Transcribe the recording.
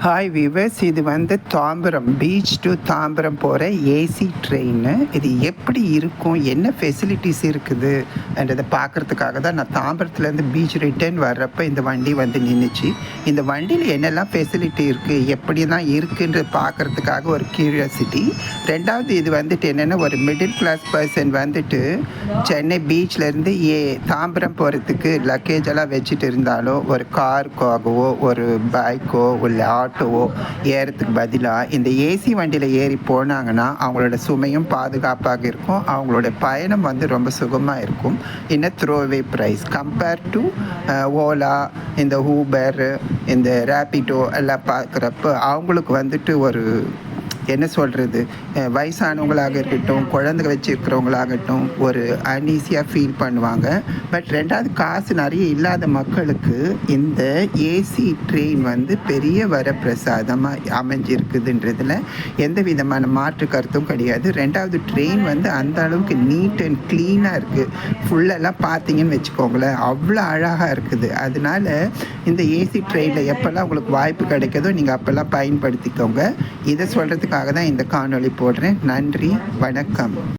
Hi viewers, இது வந்து Tambaram beach to Tambaram போகிற ஏசி ட்ரெயின். இது எப்படி இருக்கும், என்ன ஃபெசிலிட்டிஸ் இருக்குது என்றதை பார்க்குறதுக்காக தான் நான் தாம்பரத்துலேருந்து பீச் ரிட்டர்ன் வர்றப்போ இந்த வண்டி வந்து நின்றுச்சு. இந்த வண்டியில் என்னெல்லாம் ஃபெசிலிட்டி இருக்குது, எப்படி தான் இருக்குன்றது பார்க்குறதுக்காக ஒரு க்யூரியாசிட்டி. ரெண்டாவது, இது வந்துட்டு என்னென்னா, ஒரு மிடில் கிளாஸ் பர்சன் வந்துட்டு சென்னை பீச்லேருந்து தாம்பரம் போகிறதுக்கு லக்கேஜ் எல்லாம் வச்சுட்டு இருந்தாலோ, ஒரு காருக்காகவோ ஒரு பைக்கோ இல்லை ஆட்டோவோ ஏறத்துக்கு பதிலாக இந்த ஏசி வண்டியில் ஏறி போனாங்கன்னா அவங்களோட சுமையும் பாதுகாப்பாக இருக்கும். அவங்களோட பயணம் வந்து ரொம்ப சுகமாக இருக்கும். இன்னும் த்ரோவே ப்ரைஸ் கம்பேர் டு ஓலா, இந்த ஊபர், இந்த ரேப்பிடோ எல்லாம் பார்க்குறப்ப அவங்களுக்கு வந்துட்டு ஒரு என்ன சொல்கிறது, வயசானவங்களாக இருக்கட்டும், குழந்தை வச்சுருக்கிறவங்களாகட்டும் ஒரு அன்ஈஸியாக ஃபீல் பண்ணுவாங்க. பட் ரெண்டாவது, காசு நிறைய இல்லாத மக்களுக்கு இந்த ஏசி ட்ரெயின் வந்து பெரிய வரப்பிரசாதமாக அமைஞ்சிருக்குதுன்றதில் எந்த விதமான மாற்று கருத்தும் கிடையாது. ரெண்டாவது, ட்ரெயின் வந்து அந்த அளவுக்கு நீட் அண்ட் க்ளீனாக இருக்குது. ஃபுல்லெல்லாம் பார்த்தீங்கன்னு வச்சுக்கோங்களேன், அவ்வளோ அழகாக இருக்குது. அதனால் இந்த ஏசி ட்ரெயினில் எப்போல்லாம் உங்களுக்கு வாய்ப்பு கிடைக்கிறதோ நீங்கள் அப்போல்லாம் பயன்படுத்திக்கோங்க. இதை சொல்கிறதுக்கு தான் இந்த காணொளி போடுறேன். நன்றி, வணக்கம்.